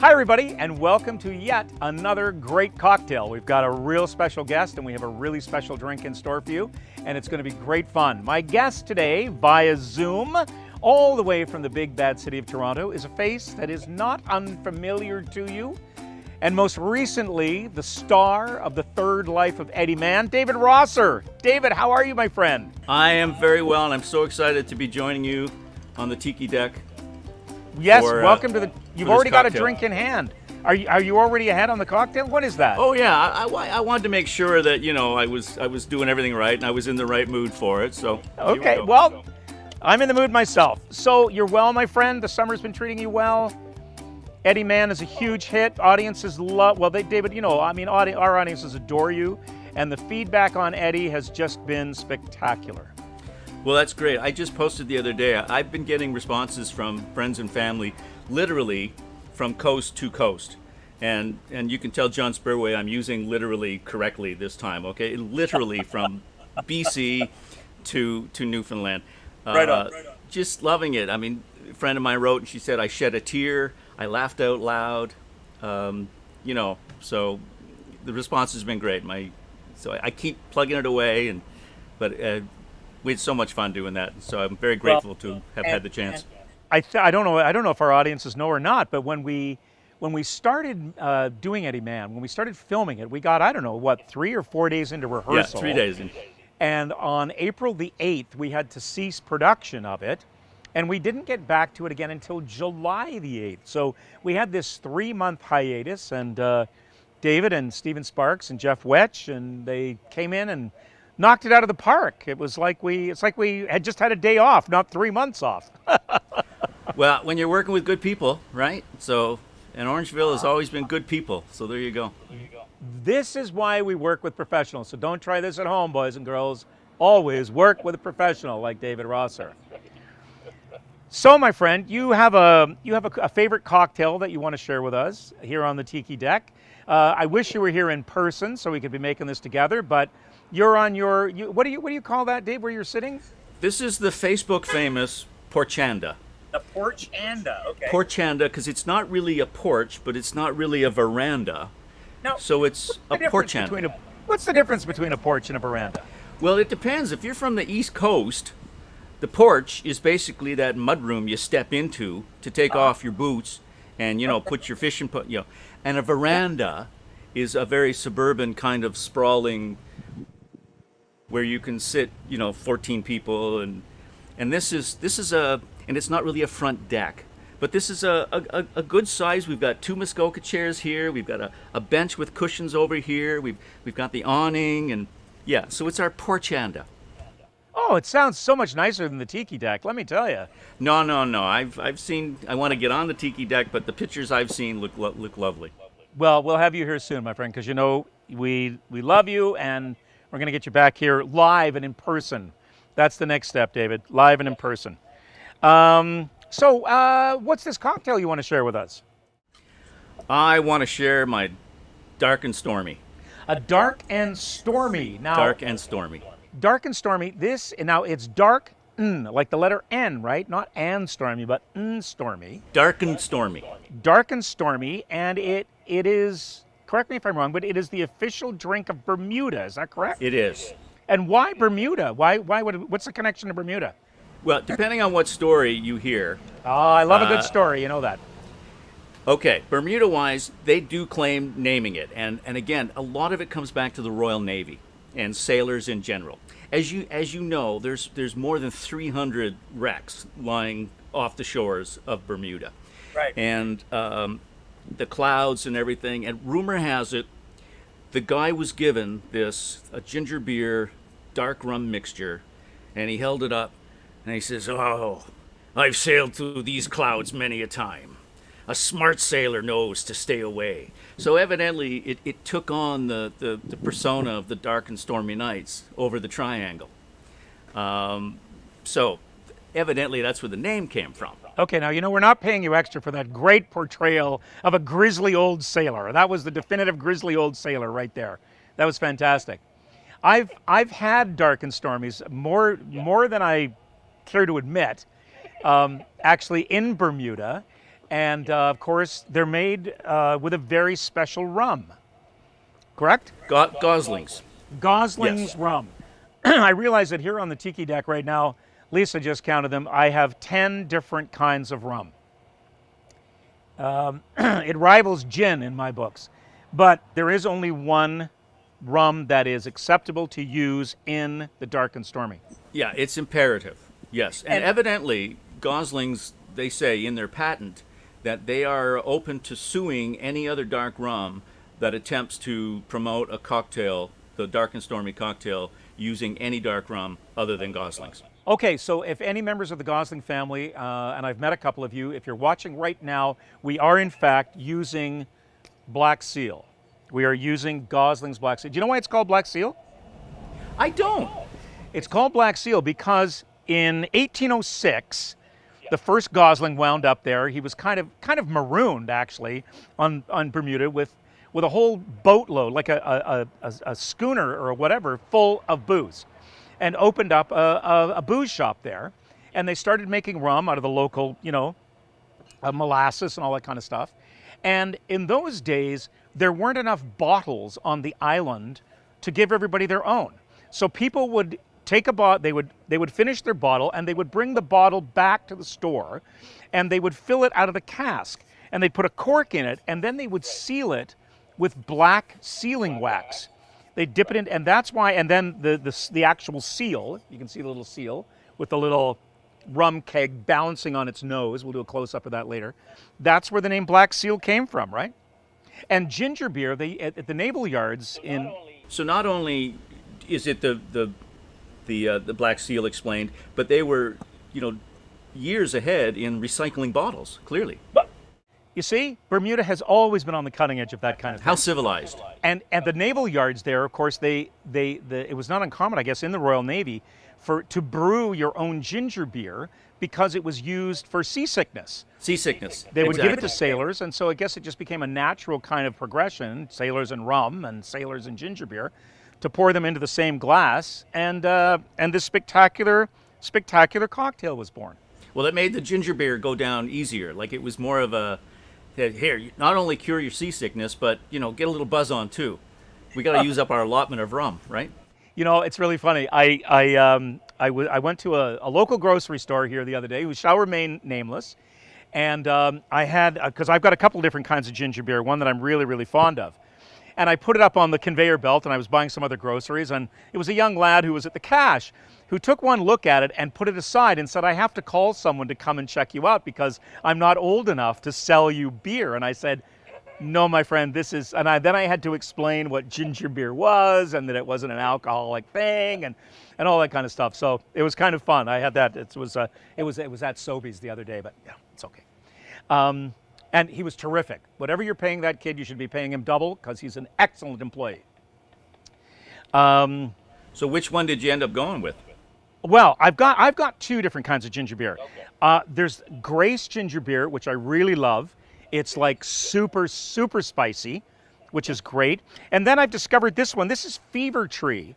Hi, everybody, and welcome to yet another great cocktail. We've got a real special guest, and we have a really special drink in store for you, and it's going to be great fun. My guest today, via Zoom, all the way from the big bad city of Toronto, is a face that is not unfamiliar to you, and most recently, the star of The Third Life of Eddie Mann, David Rosser. David, how are you, my friend? I am very well, and I'm so excited to be joining you on the Tiki Deck. Yes, welcome to the. You've already got a cocktail. drink in hand. Are you already ahead on the cocktail? What is that? Oh yeah, I wanted to make sure that I was doing everything right and I was in the right mood for it. So Okay, well, I'm in the mood myself. So you're well, my friend. The summer's been treating you well. Eddie Mann is a huge hit. Audiences love. Well, David, our audiences adore you, and the feedback on Eddie has just been spectacular. Well, that's great. I just posted the other day. I've been getting responses from friends and family, literally from coast to coast, and you can tell John Spurway I'm using literally correctly this time. Okay, literally from BC to Newfoundland. Right on. Just loving it. I mean, a friend of mine wrote and she said I shed a tear. I laughed out loud. So the response has been great. So I keep plugging it away, but we had so much fun doing that. So I'm very grateful to have had the chance. I don't know if our audiences know or not, but when we started doing Eddie Mann, when we started filming it, we got 3 or 4 days into rehearsal. Yeah, 3 days. And on April the 8th, we had to cease production of it, and we didn't get back to it again until July the 8th. So we had this 3-month hiatus, and David and Stephen Sparks and Jeff Wetch, and they came in and knocked it out of the park. It's like we had just had a day off, not 3 months off. Well, when you're working with good people, right? So, and Orangeville has always been good people. So there you go. This is why we work with professionals. So don't try this at home, boys and girls. Always work with a professional like David Rosser. So, my friend, you have a favorite cocktail that you want to share with us here on the Tiki Deck. I wish you were here in person so we could be making this together, but you're on what do you call that, Dave, where you're sitting? This is the Facebook famous porchanda. The porchanda, okay. Porchanda, because it's not really a porch, but it's not really a veranda. Now, so it's a porchanda. What's the difference between a porch and a veranda? Well, it depends. If you're from the East Coast, the porch is basically that mudroom you step into to take off your boots and, put your fishing and a veranda is a very suburban kind of sprawling where you can sit, 14 people and this is and it's not really a front deck, but this is a good size. We've got 2 Muskoka chairs here. We've got a bench with cushions over here. We've got the awning and so it's our porchanda. Oh, it sounds so much nicer than the Tiki Deck, let me tell you. No. I've seen. I want to get on the Tiki Deck, but the pictures I've seen look lovely. Well, we'll have you here soon, my friend, because we love you, and we're going to get you back here live and in person. That's the next step, David. Live and in person. So what's this cocktail you want to share with us? I want to share my Dark and Stormy. A Dark and Stormy. Now, Dark and Stormy. Dark and Stormy. It's dark, like the letter N, right? Not and stormy, but stormy. Dark and Stormy. Dark and Stormy, and it is, correct me if I'm wrong, but it is the official drink of Bermuda. Is that correct? It is. And why Bermuda? What's the connection to Bermuda? Well, depending on what story you hear. Oh, I love a good story. You know that. Okay, Bermuda-wise, they do claim naming it, and again, a lot of it comes back to the Royal Navy and sailors in general. As you know, there's more than 300 wrecks lying off the shores of Bermuda, Right. and the clouds and everything. And rumor has it, the guy was given a ginger beer, dark rum mixture, and he held it up, and he says, "Oh, I've sailed through these clouds many a time. A smart sailor knows to stay away." So evidently it took on the persona of the Dark and Stormy Nights over the triangle. So evidently that's where the name came from. Okay, now, we're not paying you extra for that great portrayal of a grizzly old sailor. That was the definitive grizzly old sailor right there. That was fantastic. I've had Dark and Stormies more than I care to admit, actually in Bermuda. And of course, they're made with a very special rum. Correct? Goslings. Gosling's Yes. rum. I realize that here on the Tiki Deck right now, Lisa just counted them. I have 10 different kinds of rum. It rivals gin in my books. But there is only one rum that is acceptable to use in the Dark and Stormy. Yeah, it's imperative. Yes. And evidently, Goslings, they say in their patent that they are open to suing any other dark rum that attempts to promote a cocktail, the Dark and Stormy cocktail, using any dark rum other than Goslings. Okay, so if any members of the Gosling family, and I've met a couple of you, if you're watching right now, we are in fact using Black Seal. We are using Gosling's Black Seal. Do you know why it's called Black Seal? I don't. It's called Black Seal because in 1806, the first Gosling wound up there. He was kind of marooned actually on Bermuda with a whole boatload, like a schooner or whatever, full of booze, and opened up a booze shop there. And they started making rum out of the local, molasses and all that kind of stuff. And in those days, there weren't enough bottles on the island to give everybody their own. So people would take a bottle, they would finish their bottle, and they would bring the bottle back to the store, and they would fill it out of the cask, and they'd put a cork in it, and then they would seal it with black sealing wax. They dip it in, and that's why. And then the actual seal, you can see the little seal with the little rum keg balancing on its nose. We'll do a close-up of that later. That's where the name Black Seal came from, right? And ginger beer, they at the naval yards in. So not only is it the Black Seal explained, but they were, years ahead in recycling bottles. Clearly. You see, Bermuda has always been on the cutting edge of that kind of thing. How civilized. And the naval yards there, of course, it was not uncommon, I guess, in the Royal Navy to brew your own ginger beer because it was used for seasickness. Seasickness. They would give it to sailors, and so I guess it just became a natural kind of progression, sailors and rum and sailors and ginger beer, to pour them into the same glass, and this spectacular cocktail was born. Well, it made the ginger beer go down easier. Like it was more of a, here, not only cure your seasickness, but, get a little buzz on too. We got to use up our allotment of rum, right? It's really funny. I went to a local grocery store here the other day, who shall remain nameless, and I had, because I've got a couple different kinds of ginger beer, one that I'm really, really fond of. And I put it up on the conveyor belt, and I was buying some other groceries, and it was a young lad who was at the cash who took one look at it and put it aside and said, "I have to call someone to come and check you out because I'm not old enough to sell you beer." And I said, "No, my friend, this is," and then I had to explain what ginger beer was and that it wasn't an alcoholic thing and all that kind of stuff. So it was kind of fun. I had that. It was at Sobeys the other day, but yeah, it's okay. And he was terrific. Whatever you're paying that kid, you should be paying him double because he's an excellent employee. So which one did you end up going with? Well, I've got two different kinds of ginger beer. There's Grace ginger beer, which I really love. It's like super, super spicy, which is great. And then I've discovered this one. This is Fever Tree.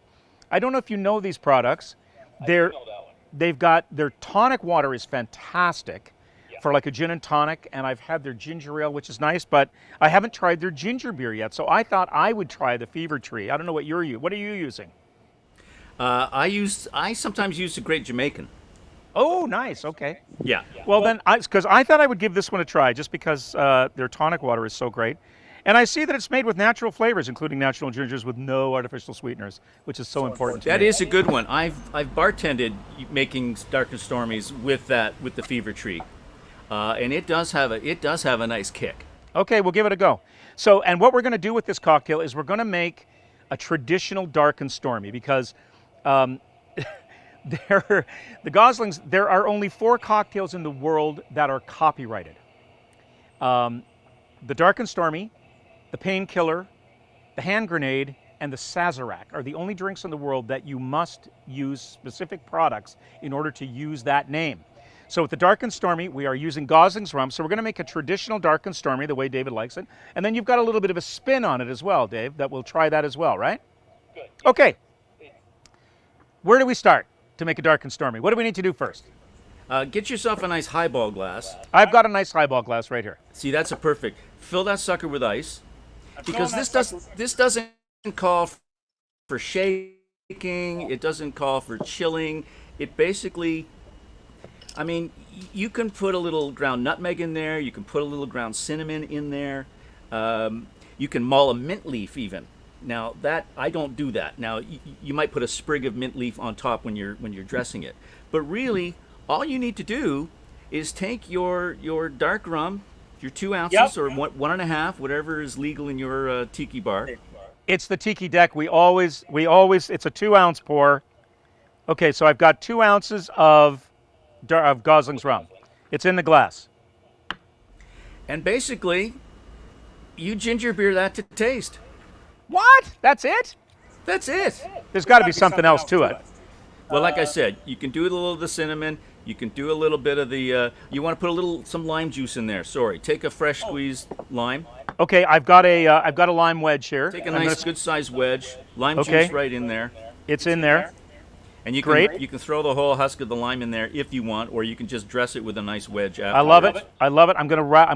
I don't know if you know these products. Their tonic water is fantastic for like a gin and tonic, and I've had their ginger ale, which is nice, but I haven't tried their ginger beer yet. So I thought I would try the Fever Tree. I don't know what what are you using? I sometimes use the Great Jamaican. Oh, nice. Okay. Yeah. Well, then, because I thought I would give this one a try, just because their tonic water is so great, and I see that it's made with natural flavors, including natural gingers with no artificial sweeteners, which is so important to me. That is a good one. I've bartended making Dark and Stormies with the Fever Tree, and it does have a nice kick. Okay, we'll give it a go. So, and what we're going to do with this cocktail is we're going to make a traditional Dark and Stormy because. The Goslings, there are only 4 cocktails in the world that are copyrighted. The Dark and Stormy, the Painkiller, the Hand Grenade, and the Sazerac are the only drinks in the world that you must use specific products in order to use that name. So with the Dark and Stormy, we are using Gosling's rum. So we're going to make a traditional Dark and Stormy the way David likes it. And then you've got a little bit of a spin on it as well, Dave, that we'll try that as well, right? Good. Okay. Where do we start to make a Dark and Stormy? What do we need to do first? Get yourself a nice highball glass. I've got a nice highball glass right here. See, that's a perfect. Fill that sucker with ice, because this doesn't call for shaking. It doesn't call for chilling. It basically, I mean, you can put a little ground nutmeg in there. You can put a little ground cinnamon in there. You can mull a mint leaf even. Now that I don't do that. Now you might put a sprig of mint leaf on top when you're dressing it, but really all you need to do is take your dark rum, your 2 ounces or 1.5, whatever is legal in your tiki bar. It's the Tiki Deck. We always. It's a 2-ounce pour. Okay, so I've got 2 ounces of Gosling's rum. It's in the glass. And basically, you ginger beer that to taste. What? That's it? That's it. There's got to be something else to it. Well, like I said, you can do a little of the cinnamon. You can do a little bit of the. You want to put some lime juice in there. Sorry, take a fresh squeezed lime. Okay, I've got a lime wedge here. Take a nice, good-sized wedge. Lime Okay. juice right in there. It's in there. And you Great. can throw the whole husk of the lime in there if you want, or you can just dress it with a nice wedge afterwards. I love it. I love it. I'm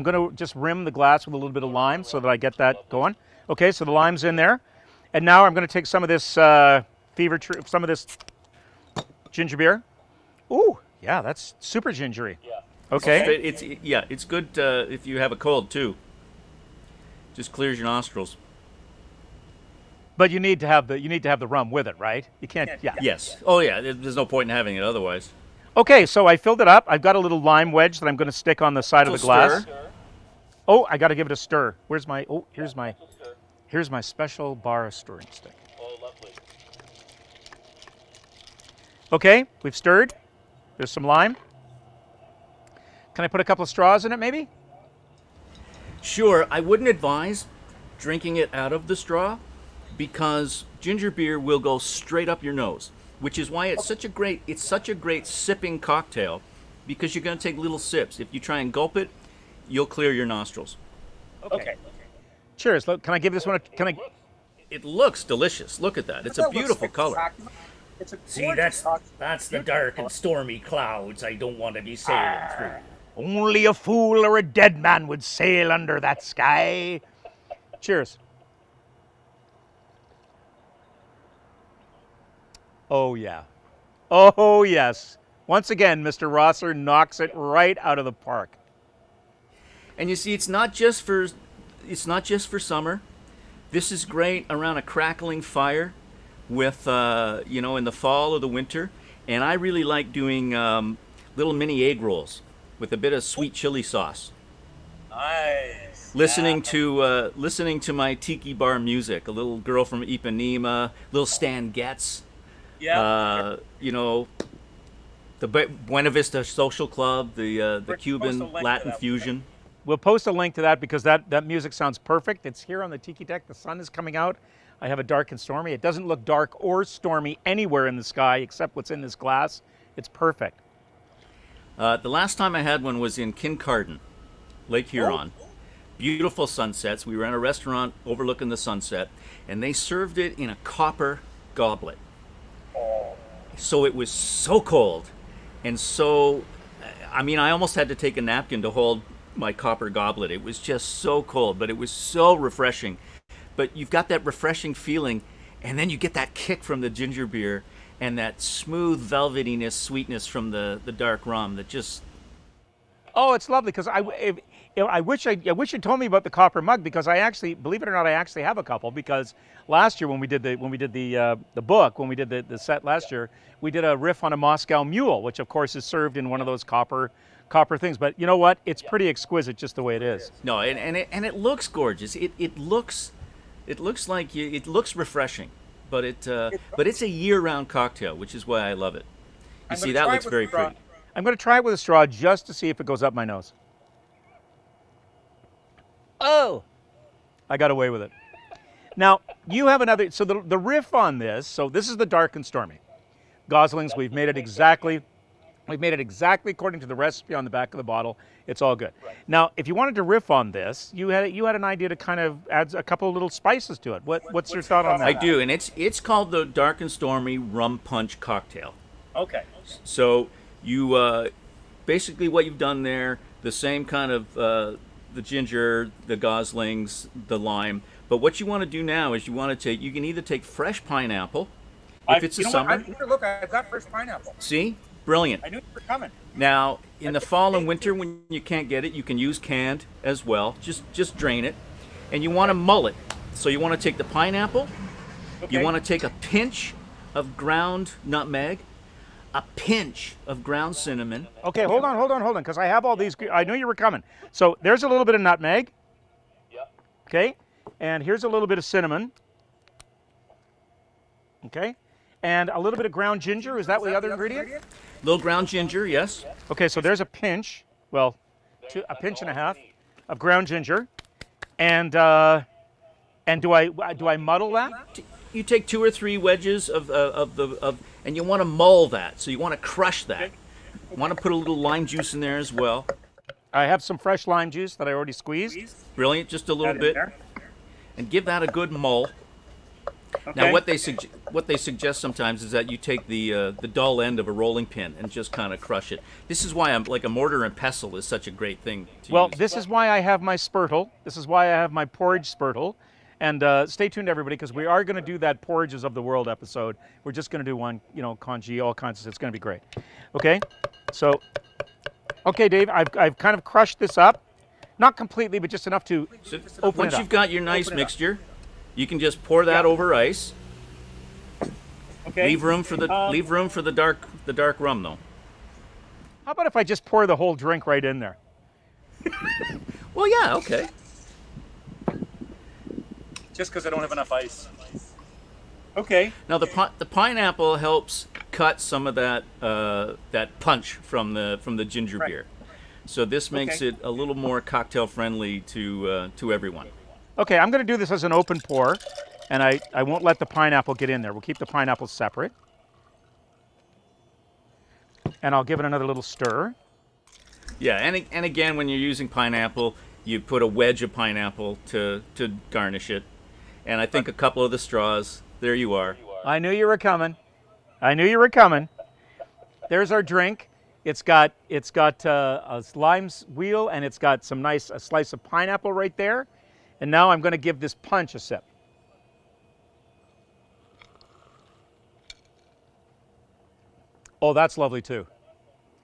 gonna just rim the glass with a little bit of lime so that I get that going. Okay, so the lime's in there, and now I'm gonna take some of this some of this ginger beer. Ooh, yeah, that's super gingery. Yeah. Okay. It's good if you have a cold too. Just clears your nostrils. But you need to have the rum with it, right? You can't. Yeah. Yes. Oh yeah. There's no point in having it otherwise. Okay, so I filled it up. I've got a little lime wedge that I'm going to stick on the side of the glass. Stir. Oh, I got to give it a stir. Here's my special bar stirring stick. Oh, lovely. Okay, we've stirred. There's some lime. Can I put a couple of straws in it, maybe? Sure. I wouldn't advise drinking it out of the straw, because ginger beer will go straight up your nose, which is why it's such a great sipping cocktail, because you're going to take little sips. If you try and gulp it, you'll clear your nostrils. Okay. Cheers. Look, can I give this one a, can I? It looks delicious. Look at that. It's a beautiful color. It's a See, gorgeous that's the dark and stormy clouds I don't want to be sailing through. Only a fool or a dead man would sail under that sky. Cheers. Oh, yeah. Oh, yes. Once again, Mr. Rosser knocks it right out of the park. And you see, it's not just for summer. This is great around a crackling fire with in the fall or the winter. And I really like doing little mini egg rolls with a bit of sweet chili sauce. Nice. Listening to my tiki bar music, a little girl from Ipanema, little Stan Getz. Yeah. The Buena Vista Social Club, the Cuban Latin fusion. We'll post a link to that because that music sounds perfect. It's here on the Tiki Deck. The sun is coming out. I have a dark and stormy. It doesn't look dark or stormy anywhere in the sky except what's in this glass. It's perfect. The last time I had one was in Kincardine, Lake Huron. Beautiful sunsets. We were in a restaurant overlooking the sunset, and they served it in a copper goblet. So it was so cold, and so, I almost had to take a napkin to hold my copper goblet. It was just so cold, but it was so refreshing. But you've got that refreshing feeling, and then you get that kick from the ginger beer and that smooth velvetiness, sweetness from the dark rum that just... Oh, it's lovely because I wish you told me about the copper mug because I actually, believe it or not, I actually have a couple because last year when we did the book, when we did the set last year, we did a riff on a Moscow Mule, which of course is served in one of those copper things. But you know what? It's pretty exquisite just the way it is. No, and it looks gorgeous. It looks like it looks refreshing, but it's a year-round cocktail, which is why I love it. You see, that looks very pretty. I'm going to try it with a straw just to see if it goes up my nose. Oh, I got away with it. Now, you have another, so the riff on this, so this is the dark and stormy. Gosling's, we've made it exactly according to the recipe on the back of the bottle. It's all good. Right. Now, if you wanted to riff on this, you had an idea to kind of add a couple of little spices to it. What's your thought on that? I do, and it's called the Dark and Stormy Rum Punch Cocktail. Okay. So you basically what you've done there. The same kind of the ginger, the goslings, the lime. But what you want to do now is you can either take fresh pineapple, if it's a summer. Look, I've got fresh pineapple. See? Brilliant. I knew you were coming. Now, in the fall and winter when you can't get it, you can use canned as well. Just drain it. And you want to mull it. So you want to take the pineapple, Okay. you want to take a pinch of ground nutmeg, a pinch of ground cinnamon. Okay, hold on, because I have all these. I knew you were coming. So there's a little bit of nutmeg. Yep. Okay, and here's a little bit of cinnamon. Okay, and a little bit of ground ginger. Is that the other ingredient? Little ground ginger, yes. Okay, so there's a pinch. Well, a pinch and a half of ground ginger, and do I muddle that? You take 2 or 3 wedges and you want to mull that. So you want to crush that. You want to put a little lime juice in there as well. I have some fresh lime juice that I already squeezed. Brilliant, just a little bit, and give that a good mull. Okay. Now, what they suggest sometimes is that you take the dull end of a rolling pin and just kind of crush it. This is why a mortar and pestle is such a great thing to Well, use. this is why I have my spurtle. This is why I have my porridge spurtle. And stay tuned, everybody, because we are going to do that Porridges of the World episode. We're just going to do one, congee, all kinds of. It's going to be great. Okay, so, okay, Dave, I've kind of crushed this up, not completely, but just enough to open Once it up. you've got your nice mixture, you can just pour that over ice. Okay. Leave room for the dark rum, though. How about if I just pour the whole drink right in there? Well, yeah, okay. Just because I don't have enough ice. Okay. Now the pineapple helps cut some of that punch from the ginger Right. beer, so this makes Okay. it a little more cocktail friendly to everyone. Okay, I'm going to do this as an open pour, and I won't let the pineapple get in there. We'll keep the pineapple separate. And I'll give it another little stir. Yeah, and again, when you're using pineapple, you put a wedge of pineapple to garnish it, and I think a couple of the straws. There you are. I knew you were coming. I knew you were coming. There's our drink. It's got a lime wheel, and it's got a slice of pineapple right there. And now I'm going to give this punch a sip. Oh, that's lovely too.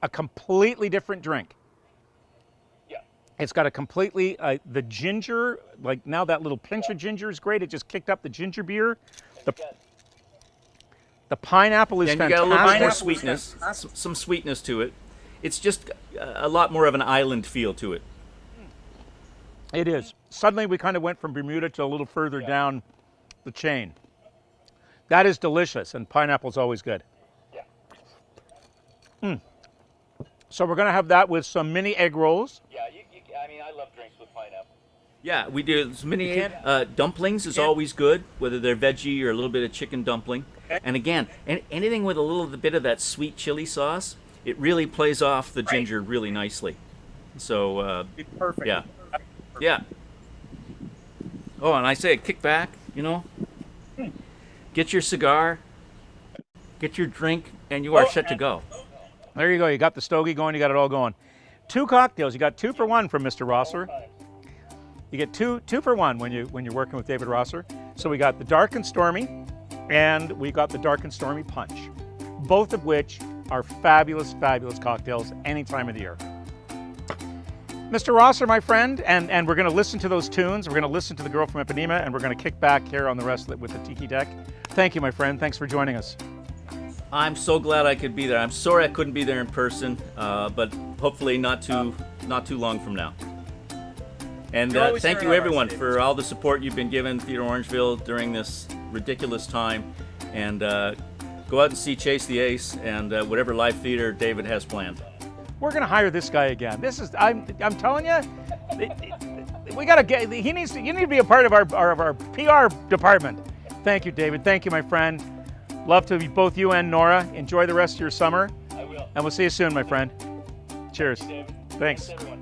A completely different drink. Yeah. It's got a completely, the ginger, like now that little pinch of ginger is great. It just kicked up the ginger beer. The pineapple is And you fantastic. got a little bit more Pineapple is sweetness, fantastic. some sweetness to it. It's just a lot more of an island feel to it. It is. Suddenly we kind of went from Bermuda to a little further down the chain. That is delicious, and pineapple's always good. Yeah. So we're going to have that with some mini egg rolls. Yeah. I mean, I love drinks with pineapple. Yeah, we do. Mini You dumplings is always good, whether they're veggie or a little bit of chicken dumpling. Okay. And again, anything with a little bit of that sweet chili sauce, it really plays off the ginger really nicely. So, Be perfect. yeah. Yeah. Oh, and I say, kick back, get your cigar, get your drink, and you are set to go. There you go. You got the stogie going. You got it all going. 2 cocktails. You got 2 for 1 from Mr. Rosser. You get two for 1 when you're working with David Rosser. So we got the Dark and Stormy, and we got the Dark and Stormy Punch, both of which are fabulous, fabulous cocktails any time of the year. Mr. Rosser, my friend, and we're going to listen to those tunes. We're going to listen to The Girl from Ipanema, and we're going to kick back here on the rest of it with the Tiki Deck. Thank you, my friend. Thanks for joining us. I'm so glad I could be there. I'm sorry I couldn't be there in person, but hopefully not too long from now. And You're always thank here you, in our everyone, David. for all the support you've been giving Theatre Orangeville during this ridiculous time. And go out and see Chase the Ace and whatever live theater David has planned. We're going to hire this guy again. I'm telling you, we got to get. You need to be a part of our PR department. Thank you, David. Thank you, my friend. Love to be both you and Nora. Enjoy the rest of your summer. I will. And we'll see you soon, my friend. Cheers. David. Thanks. Everyone.